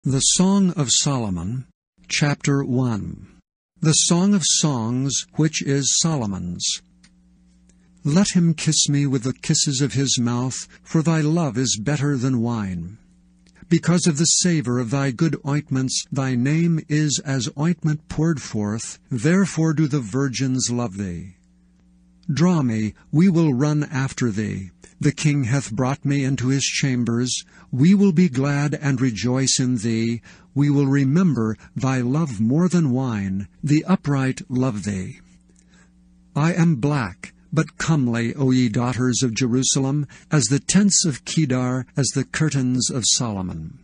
The Song of Solomon, Chapter 1. The Song of Songs, which is Solomon's. Let him kiss me with the kisses of his mouth, for thy love is better than wine. Because of the savour of thy good ointments, thy name is as ointment poured forth, therefore do the virgins love thee. Draw me, we will run after thee. The king hath brought me into his chambers. We will be glad and rejoice in thee. We will remember thy love more than wine. The upright love thee. I am black, but comely, O ye daughters of Jerusalem, as the tents of Kedar, as the curtains of Solomon.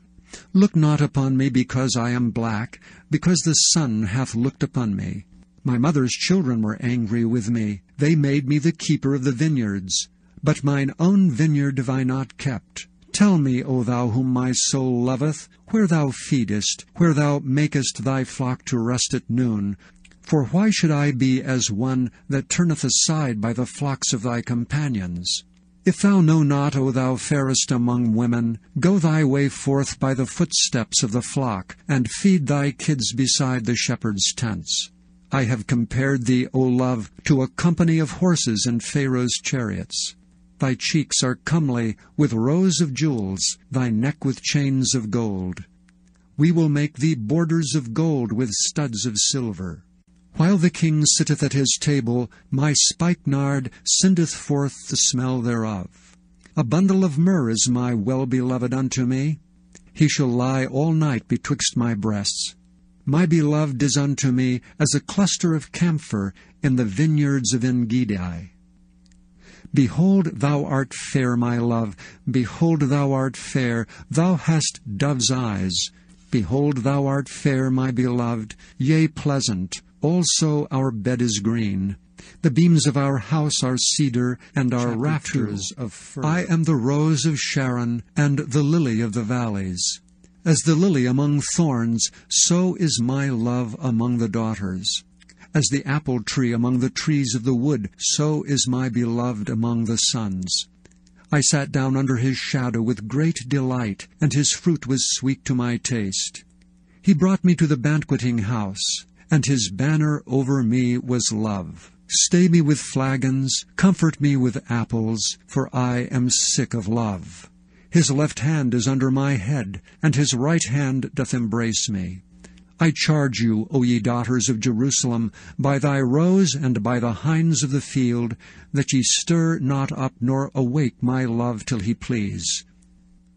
Look not upon me because I am black, because the sun hath looked upon me. My mother's children were angry with me. They made me the keeper of the vineyards. But mine own vineyard have I not kept. Tell me, O thou whom my soul loveth, where thou feedest, where thou makest thy flock to rest at noon. For why should I be as one that turneth aside by the flocks of thy companions? If thou know not, O thou fairest among women, go thy way forth by the footsteps of the flock, and feed thy kids beside the shepherd's tents. I have compared thee, O love, to a company of horses in Pharaoh's chariots. Thy cheeks are comely with rows of jewels, thy neck with chains of gold. We will make thee borders of gold with studs of silver. While the king sitteth at his table, my spikenard sendeth forth the smell thereof. A bundle of myrrh is my well-beloved unto me. He shall lie all night betwixt my breasts. My beloved is unto me as a cluster of camphor in the vineyards of En-gedi. Behold, thou art fair, my love. Behold, thou art fair. Thou hast dove's eyes. Behold, thou art fair, my beloved. Yea, pleasant. Also our bed is green. The beams of our house are cedar, and our rafters of fir. I am the rose of Sharon, and the lily of the valleys. As the lily among thorns, so is my love among the daughters. As the apple tree among the trees of the wood, so is my beloved among the sons. I sat down under his shadow with great delight, and his fruit was sweet to my taste. He brought me to the banqueting house, and his banner over me was love. Stay me with flagons, comfort me with apples, for I am sick of love. His left hand is under my head, and his right hand doth embrace me. I charge you, O ye daughters of Jerusalem, by thy roes and by the hinds of the field, that ye stir not up nor awake my love till he please.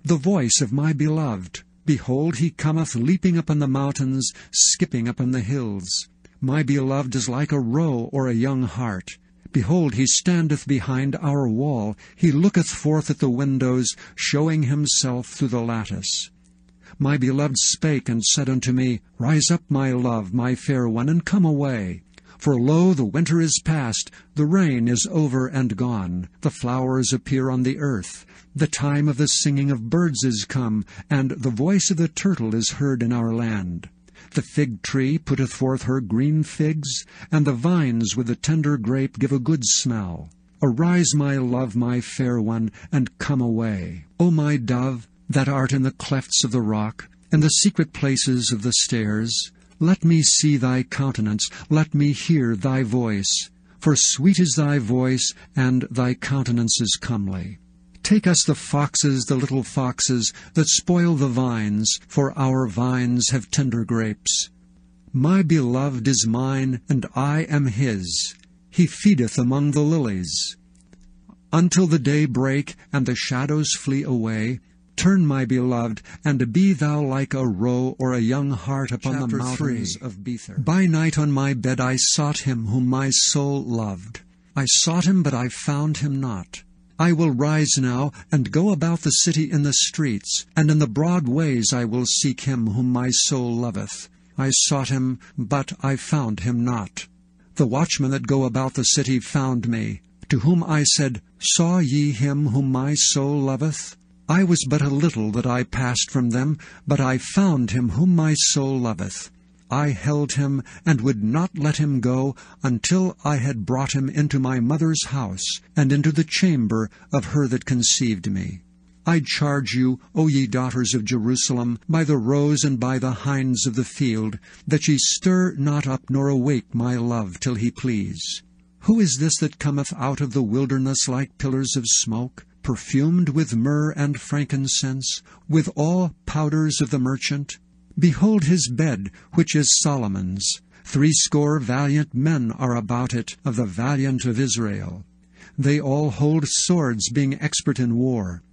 The voice of my beloved, behold, he cometh leaping upon the mountains, skipping upon the hills. My beloved is like a roe or a young hart. Behold, he standeth behind our wall. He looketh forth at the windows, showing himself through the lattice. My beloved spake and said unto me, Rise up, my love, my fair one, and come away. For lo, the winter is past, the rain is over and gone, the flowers appear on the earth. The time of the singing of birds is come, and the voice of the turtle is heard in our land. The fig tree putteth forth her green figs, and the vines with the tender grape give a good smell. Arise, my love, my fair one, and come away. O my dove, that art in the clefts of the rock, in the secret places of the stairs, let me see thy countenance, let me hear thy voice. For sweet is thy voice, and thy countenance is comely. Take us the foxes, the little foxes, that spoil the vines, for our vines have tender grapes. My beloved is mine, and I am his. He feedeth among the lilies. Until the day break, and the shadows flee away, turn, my beloved, and be thou like a roe or a young hart upon the mountains of Bether. By night on my bed I sought him whom my soul loved. I sought him, but I found him not. I will rise now, and go about the city in the streets, and in the broad ways I will seek him whom my soul loveth. I sought him, but I found him not. The watchmen that go about the city found me, to whom I said, Saw ye him whom my soul loveth? I was but a little that I passed from them, but I found him whom my soul loveth. I held him, and would not let him go, until I had brought him into my mother's house, and into the chamber of her that conceived me. I charge you, O ye daughters of Jerusalem, by the roes and by the hinds of the field, that ye stir not up nor awake my love till he please. Who is this that cometh out of the wilderness like pillars of smoke, perfumed with myrrh and frankincense, with all powders of the merchant? Behold his bed, which is Solomon's. 80 valiant men are about it, of the valiant of Israel. They all hold swords, being expert in war.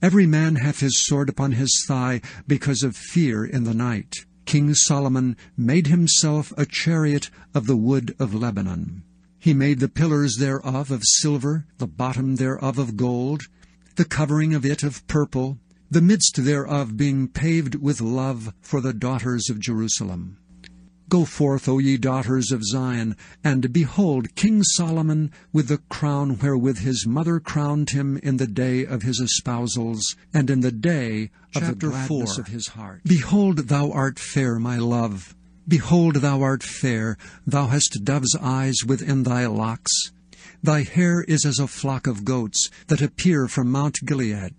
Every man hath his sword upon his thigh, because of fear in the night. King Solomon made himself a chariot of the wood of Lebanon. He made the pillars thereof of silver, the bottom thereof of gold, the covering of it of purple, the midst thereof being paved with love for the daughters of Jerusalem. Go forth, O ye daughters of Zion, and behold King Solomon with the crown wherewith his mother crowned him in the day of his espousals, and in the day of the gladness of his heart. Behold, thou art fair, my love. Behold, thou art fair. Thou hast dove's eyes within thy locks. Thy hair is as a flock of goats that appear from Mount Gilead.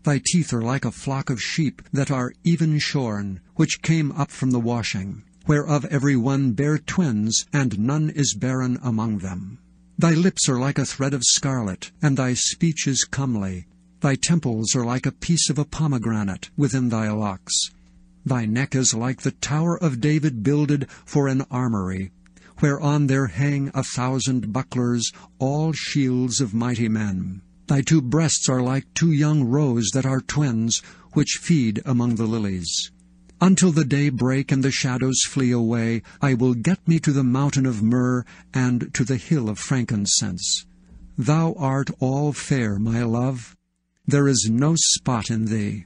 Thy teeth are like a flock of sheep that are even shorn, which came up from the washing, whereof every one bare twins, and none is barren among them. Thy lips are like a thread of scarlet, and thy speech is comely. Thy temples are like a piece of a pomegranate within thy locks. Thy neck is like the tower of David builded for an armory, whereon there hang 1,000 bucklers, all shields of mighty men. Thy 2 breasts are like 2 young roes that are twins, which feed among the lilies. Until the day break and the shadows flee away, I will get me to the mountain of myrrh and to the hill of frankincense. Thou art all fair, my love. There is no spot in thee.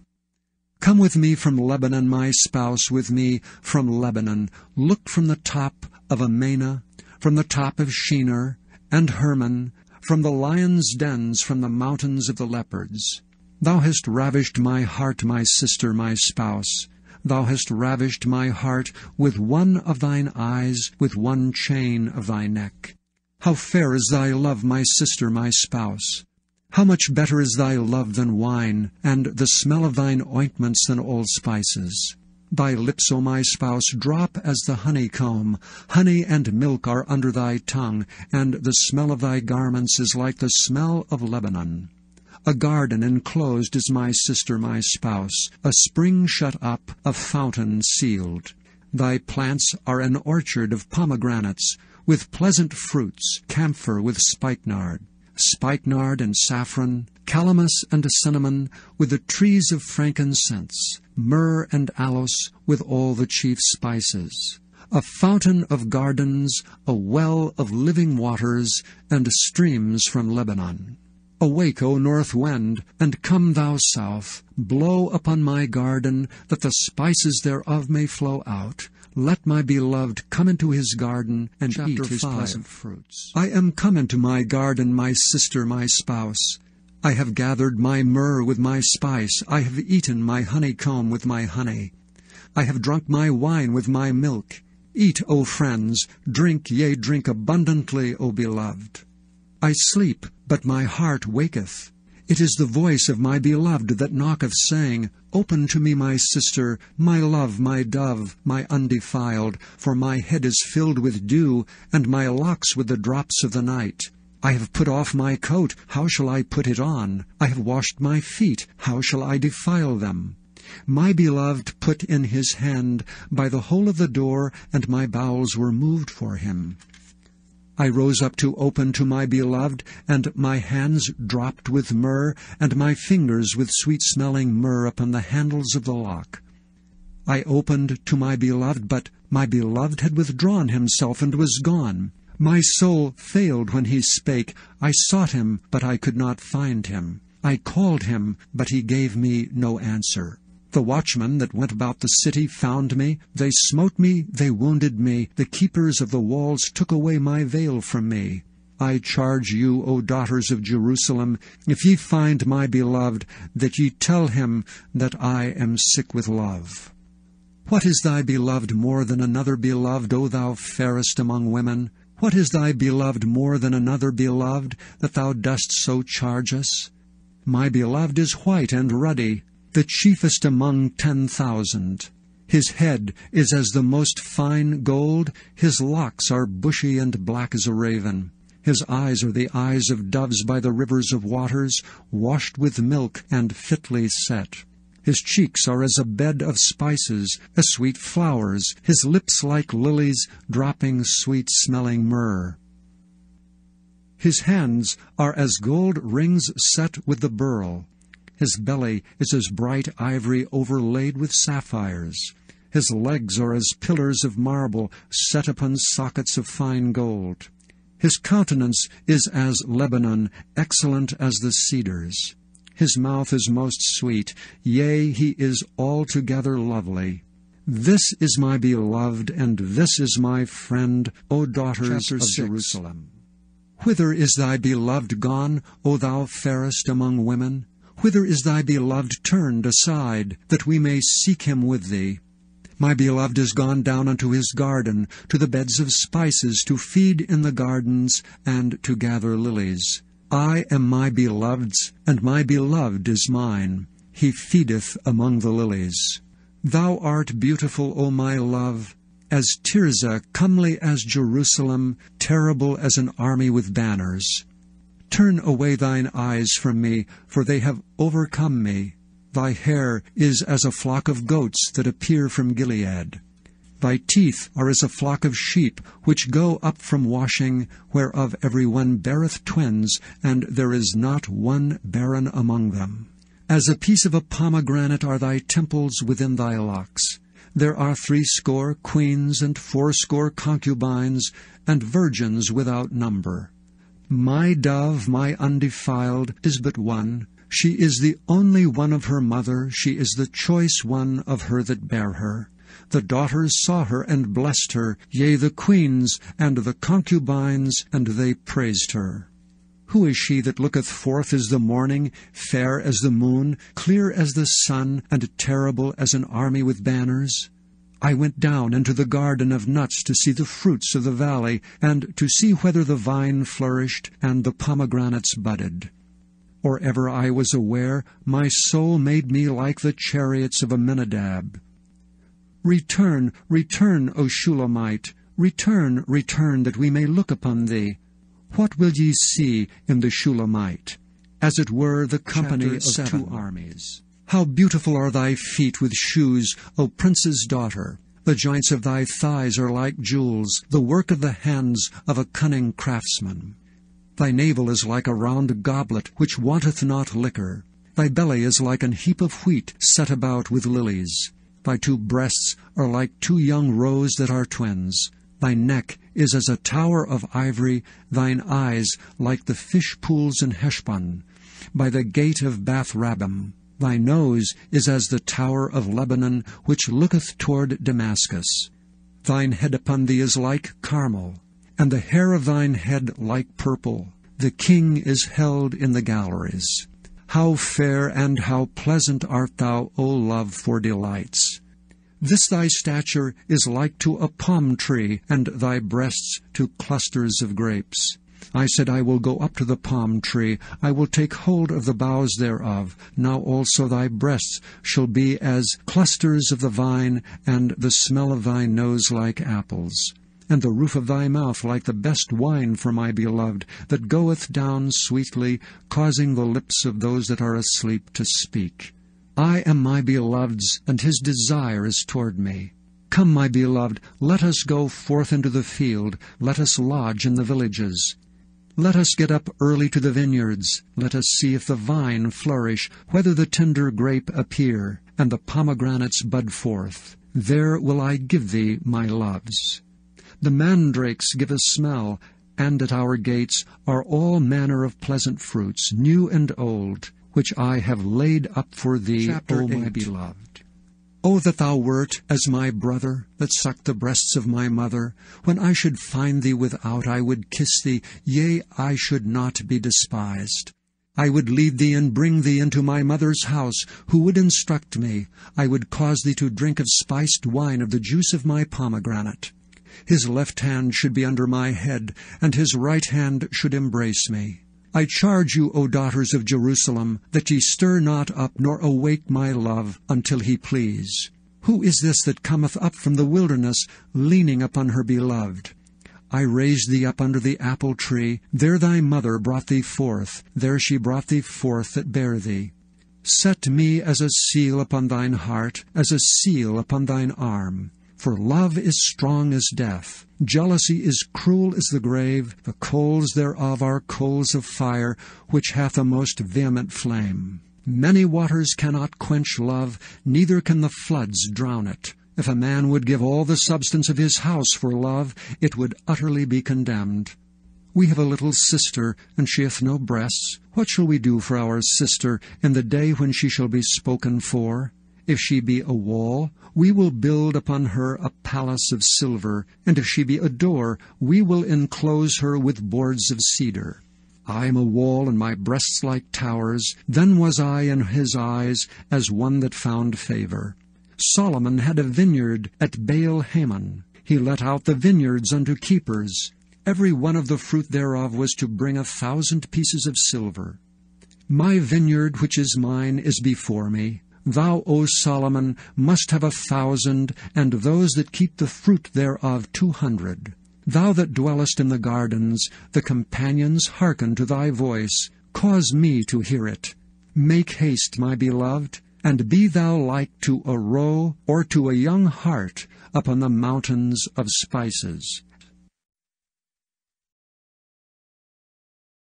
Come with me from Lebanon, my spouse, with me from Lebanon. Look from the top of Amana, from the top of Shinar and Hermon, from the lions' dens, from the mountains of the leopards. Thou hast ravished my heart, my sister, my spouse. Thou hast ravished my heart with one of thine eyes, with one chain of thy neck. How fair is thy love, my sister, my spouse! How much better is thy love than wine, and the smell of thine ointments than all spices! Thy lips, O my spouse, drop as the honeycomb. Honey and milk are under thy tongue, and the smell of thy garments is like the smell of Lebanon. A garden enclosed is my sister, my spouse, a spring shut up, a fountain sealed. Thy plants are an orchard of pomegranates, with pleasant fruits, camphor with spikenard and saffron, calamus and cinnamon, with the trees of frankincense, myrrh and aloes, with all the chief spices. A fountain of gardens, a well of living waters, and streams from Lebanon. Awake, O north wind, and come thou south. Blow upon my garden, that the spices thereof may flow out. Let my beloved come into his garden, and eat his pleasant fruits. I am come into my garden, my sister, my spouse. I have gathered my myrrh with my spice. I have eaten my honeycomb with my honey. I have drunk my wine with my milk. Eat, O friends, drink, yea, drink abundantly, O beloved. I sleep, but my heart waketh. It is the voice of my beloved that knocketh, saying, Open to me, my sister, my love, my dove, my undefiled, for my head is filled with dew, and my locks with the drops of the night. I have put off my coat, how shall I put it on? I have washed my feet, how shall I defile them? My beloved put in his hand by the hole of the door, and my bowels were moved for him. I rose up to open to my beloved, and my hands dropped with myrrh, and my fingers with sweet-smelling myrrh upon the handles of the lock. I opened to my beloved, but my beloved had withdrawn himself and was gone. My soul failed when he spake. I sought him, but I could not find him. I called him, but he gave me no answer. The watchmen that went about the city found me. They smote me, they wounded me. The keepers of the walls took away my veil from me. I charge you, O daughters of Jerusalem, if ye find my beloved, that ye tell him that I am sick with love. What is thy beloved more than another beloved, O thou fairest among women? What is thy beloved more than another beloved, that thou dost so charge us? My beloved is white and ruddy, the chiefest among 10,000. His head is as the most fine gold, his locks are bushy and black as a raven. His eyes are the eyes of doves by the rivers of waters, washed with milk and fitly set. His cheeks are as a bed of spices, as sweet flowers, his lips like lilies, dropping sweet-smelling myrrh. His hands are as gold rings set with the beryl. His belly is as bright ivory overlaid with sapphires. His legs are as pillars of marble set upon sockets of fine gold. His countenance is as Lebanon, excellent as the cedars. His mouth is most sweet, yea, he is altogether lovely. This is my beloved, and this is my friend, O daughters of Jerusalem. Whither is thy beloved gone, O thou fairest among women? Whither is thy beloved turned aside, that we may seek him with thee? My beloved is gone down unto his garden, to the beds of spices, to feed in the gardens, and to gather lilies. I am my beloved's, and my beloved is mine. He feedeth among the lilies. Thou art beautiful, O my love, as Tirzah, comely as Jerusalem, terrible as an army with banners. Turn away thine eyes from me, for they have overcome me. Thy hair is as a flock of goats that appear from Gilead. Thy teeth are as a flock of sheep, which go up from washing, whereof every one beareth twins, and there is not one barren among them. As a piece of a pomegranate are thy temples within thy locks. There are 80 queens and 80 concubines, and virgins without number. My dove, my undefiled, is but one. She is the only one of her mother, she is the choice one of her that bare her. The daughters saw her and blessed her, yea, the queens and the concubines, and they praised her. Who is she that looketh forth as the morning, fair as the moon, clear as the sun, and terrible as an army with banners? I went down into the garden of nuts to see the fruits of the valley, and to see whether the vine flourished, and the pomegranates budded. Or ever I was aware, my soul made me like the chariots of Amminadab. Return, return, O Shulamite, return, return, that we may look upon thee. What will ye see in the Shulamite? As it were the company of 2 armies. How beautiful are thy feet with shoes, O prince's daughter! The joints of thy thighs are like jewels, the work of the hands of a cunning craftsman. Thy navel is like a round goblet, which wanteth not liquor. Thy belly is like an heap of wheat set about with lilies. Thy 2 breasts are like 2 young roes that are twins. Thy neck is as a tower of ivory, thine eyes like the fish pools in Heshbon, by the gate of Bath-rabbim. Thy nose is as the tower of Lebanon, which looketh toward Damascus. Thine head upon thee is like Carmel, and the hair of thine head like purple. The king is held in the galleries. How fair and how pleasant art thou, O love, for delights! This thy stature is like to a palm tree, and thy breasts to clusters of grapes. I said, I will go up to the palm tree, I will take hold of the boughs thereof. Now also thy breasts shall be as clusters of the vine, and the smell of thy nose like apples, and the roof of thy mouth like the best wine for my beloved, that goeth down sweetly, causing the lips of those that are asleep to speak. I am my beloved's, and his desire is toward me. Come, my beloved, let us go forth into the field, let us lodge in the villages. Let us get up early to the vineyards. Let us see if the vine flourish, whether the tender grape appear, and the pomegranates bud forth. There will I give thee my loves. The mandrakes give a smell, and at our gates are all manner of pleasant fruits, new and old, which I have laid up for thee, Chapter O my 8. beloved. O that thou wert as my brother, that sucked the breasts of my mother! When I should find thee without, I would kiss thee, yea, I should not be despised. I would lead thee and bring thee into my mother's house, who would instruct me. I would cause thee to drink of spiced wine of the juice of my pomegranate. His left hand should be under my head, and his right hand should embrace me. I charge you, O daughters of Jerusalem, that ye stir not up, nor awake my love, until he please. Who is this that cometh up from the wilderness, leaning upon her beloved? I raised thee up under the apple tree, there thy mother brought thee forth, there she brought thee forth that bare thee. Set me as a seal upon thine heart, as a seal upon thine arm. For love is strong as death, jealousy is cruel as the grave, the coals thereof are coals of fire, which hath a most vehement flame. Many waters cannot quench love, neither can the floods drown it. If a man would give all the substance of his house for love, it would utterly be condemned. We have a little sister, and she hath no breasts. What shall we do for our sister in the day when she shall be spoken for? If she be a wall, we will build upon her a palace of silver, and if she be a door, we will enclose her with boards of cedar. I am a wall, and my breasts like towers. Then was I in his eyes as one that found favor. Solomon had a vineyard at Baal-Hamon. He let out the vineyards unto keepers. Every one of the fruit thereof was to bring 1,000 pieces of silver. My vineyard which is mine is before me. Thou, O Solomon, must have 1,000, and those that keep the fruit thereof 200. Thou that dwellest in the gardens, the companions hearken to thy voice. Cause me to hear it. Make haste, my beloved, and be thou like to a roe or to a young hart upon the mountains of spices.